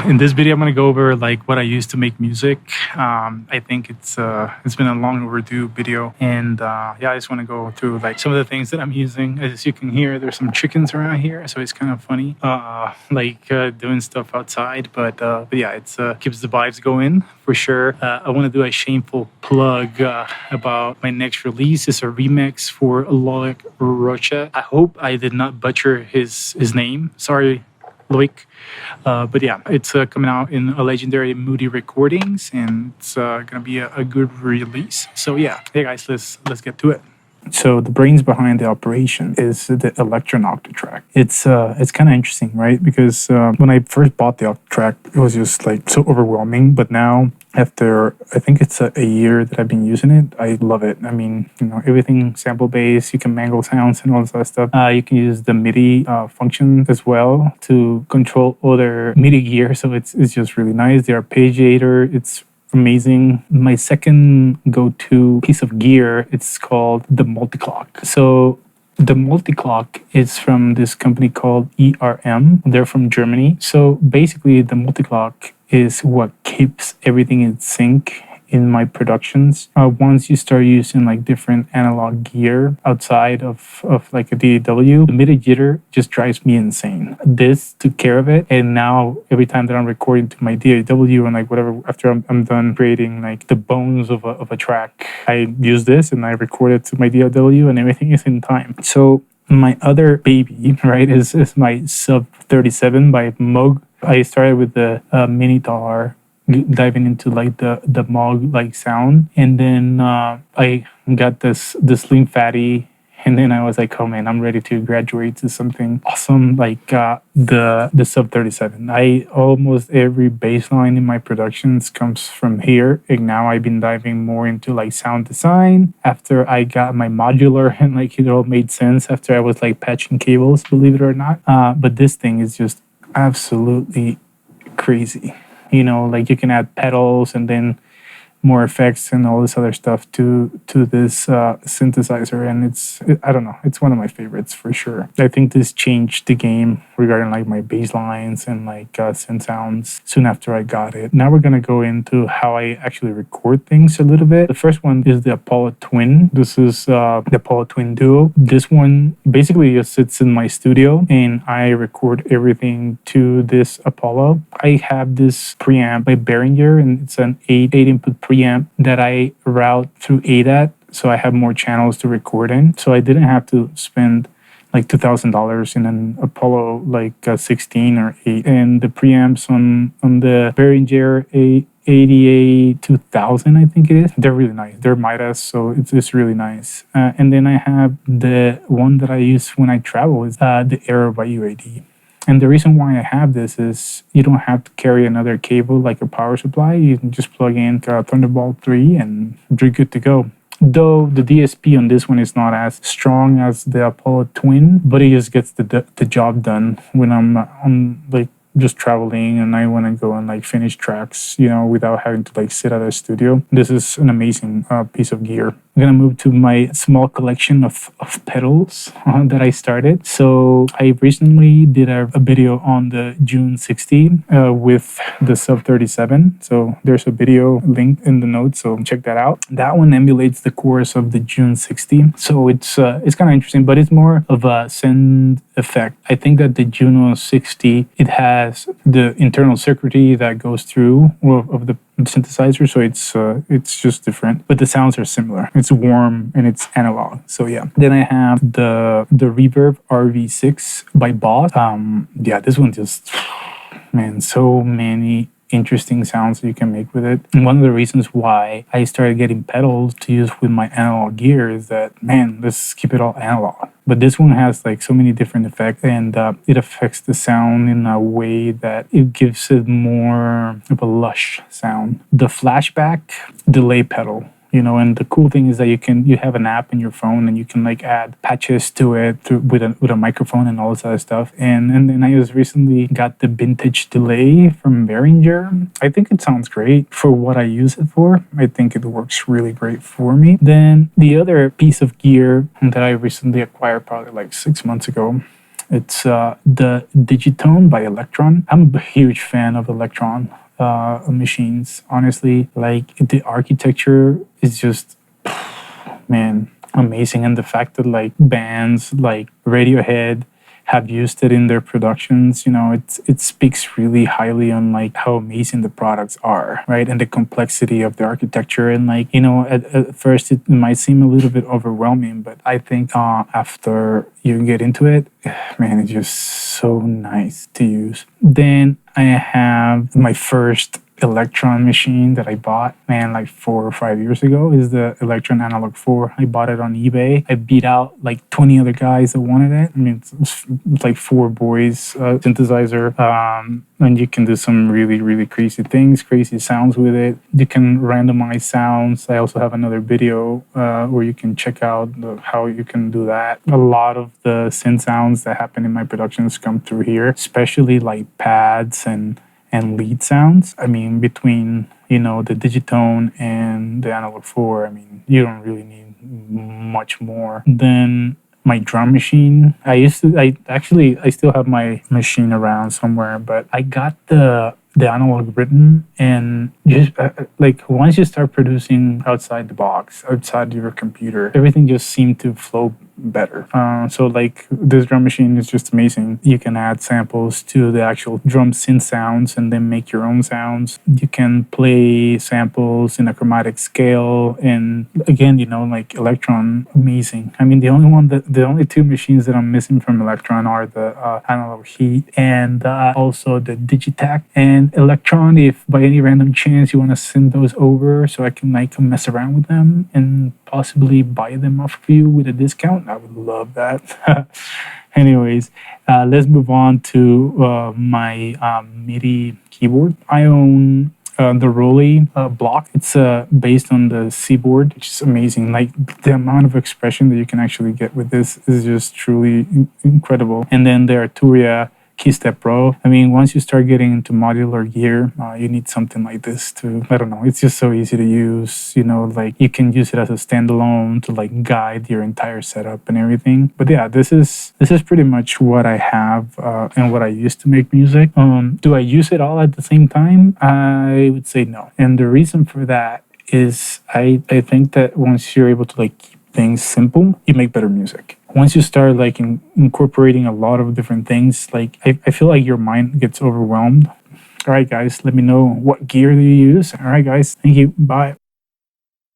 In this video, I'm gonna go over like what I use to make music. I think it's been a long overdue video, and yeah, I just want to go through like some of the things that I'm using. As you can hear, there's some chickens around here, so it's kind of funny, doing stuff outside. But yeah, it's keeps the vibes going for sure. I want to do a shameful plug about my next release. It's a remix for Loic Rocha. I hope I did not butcher his name. Sorry, Loic. But yeah, it's coming out in a legendary Moody Recordings, and it's gonna be a good release. So yeah, hey guys, let's get to it. So the brains behind the operation is the Elektron Octatrack. It's kind of interesting, right? Because when I first bought the Octatrack, it was just like so overwhelming. But now, after I think it's a year that I've been using it, I love it. I mean, everything sample based. You can mangle sounds and all this other stuff. You can use the MIDI function as well to control other MIDI gear. So it's just really nice. The arpeggiator, it's amazing. My second go-to piece of gear, it's called the multi-clock. So the multi-clock is from this company called ERM. They're from Germany. So basically the multi-clock is what keeps everything in sync in my productions. Once you start using like different analog gear outside of like a DAW, the MIDI jitter just drives me insane. This took care of it, and now every time that I'm recording to my DAW and like whatever, after I'm done creating like the bones of a track, I use this and I record it to my DAW, and everything is in time. So my other baby, right, is my Sub 37 by Moog. I started with the Minitar, diving into like the Moog like sound, and then I got this Slim Fatty, and then I was like, oh man, I'm ready to graduate to something awesome like the Sub 37. Almost every bass line in my productions comes from here, and now I've been diving more into like sound design after I got my modular, and like it all made sense after I was like patching cables, believe it or not. But this thing is just absolutely crazy. Like you can add pedals and then more effects and all this other stuff to this synthesizer, and I don't know, it's one of my favorites for sure. I think this changed the game regarding like my bass lines and like synth sounds soon after I got it. Now we're gonna go into how I actually record things a little bit. The first one is the Apollo Twin. This is the Apollo Twin Duo. This one basically just sits in my studio and I record everything to this Apollo. I have this preamp by Behringer, and it's an 8 input preamp that I route through ADAT, so I have more channels to record in. So I didn't have to spend like $2,000 in an Apollo like 16 or 8. And the preamps on the Behringer 88 2000, I think it is, they're really nice. They're Midas, so it's really nice. And then I have the one that I use when I travel, is the Aero by UAD. And the reason why I have this is you don't have to carry another cable like a power supply. You can just plug in Thunderbolt 3 and you're good to go. Though the DSP on this one is not as strong as the Apollo Twin, but it just gets the job done when I'm on like just traveling and I want to go and like finish tracks, without having to like sit at a studio. This is an amazing piece of gear. I'm gonna move to my small collection of pedals that I started. So I recently did a video on the June 60 with the Sub 37. So there's a video link in the notes, so check that out. That one emulates the chorus of the June 60. So it's kind of interesting, but it's more of a send effect. I think that the Juno 60, it has the internal circuitry that goes through of the synthesizer, so it's just different, but the sounds are similar. It's warm and it's analog. So yeah. Then I have the Reverb RV6 by Boss. Yeah, this one just, man, so many interesting sounds that you can make with it. And one of the reasons why I started getting pedals to use with my analog gear is that, man, let's keep it all analog. But this one has like so many different effects, and it affects the sound in a way that it gives it more of a lush sound. The flashback delay pedal, and the cool thing is that you have an app in your phone and you can like add patches to it with a microphone and all this other stuff. And then I just recently got the vintage delay from Behringer. I think it sounds great for what I use it for. I think it works really great for me. Then the other piece of gear that I recently acquired probably like 6 months ago It's the Digitone by Elektron. I'm a huge fan of Elektron machines. Honestly, like the architecture is just, man, amazing. And the fact that like bands like Radiohead have used it in their productions, it speaks really highly on like how amazing the products are, right? And the complexity of the architecture. And like, at first it might seem a little bit overwhelming, but I think after you get into it, man, it's just so nice to use. Then I have my first Elektron machine that I bought, man, like 4 or 5 years ago, is the Elektron Analog 4. I bought it on eBay. I beat out like 20 other guys that wanted it. I mean, it's like 4 boys synthesizer. And you can do some really, really crazy things, crazy sounds with it. You can randomize sounds. I also have another video where you can check out how you can do that. A lot of the synth sounds that happen in my productions come through here, especially like pads and lead sounds. I mean, between, the Digitone and the Analog 4, I mean, you don't really need much more. Then my drum machine, I still have my machine around somewhere, but I got the analog written, and just like once you start producing outside the box, outside your computer, everything just seemed to flow better. So like this drum machine is just amazing. You can add samples to the actual drum synth sounds and then make your own sounds. You can play samples in a chromatic scale, and again, like Elektron, amazing. I mean, the only 2 machines that I'm missing from Elektron are the Analog Heat and also the Digitac and Elektron. If by any random chance you want to send those over so I can like mess around with them and possibly buy them off of you with a discount, I would love that. Anyways, let's move on to my MIDI keyboard. I own the Rolly block. It's based on the Seaboard, which is amazing. Like the amount of expression that you can actually get with this is just truly incredible. And then the Arturia Keystep Pro. I mean, once you start getting into modular gear, you need something like this to, I don't know, it's just so easy to use, like you can use it as a standalone to like guide your entire setup and everything. But yeah, this is pretty much what I have and what I use to make music. Do I use it all at the same time? I would say no. And the reason for that is I think that once you're able to like keep things simple, you make better music. Once you start like incorporating a lot of different things, like I feel like your mind gets overwhelmed. All right, guys, let me know what gear do you use. All right, guys, thank you. Bye.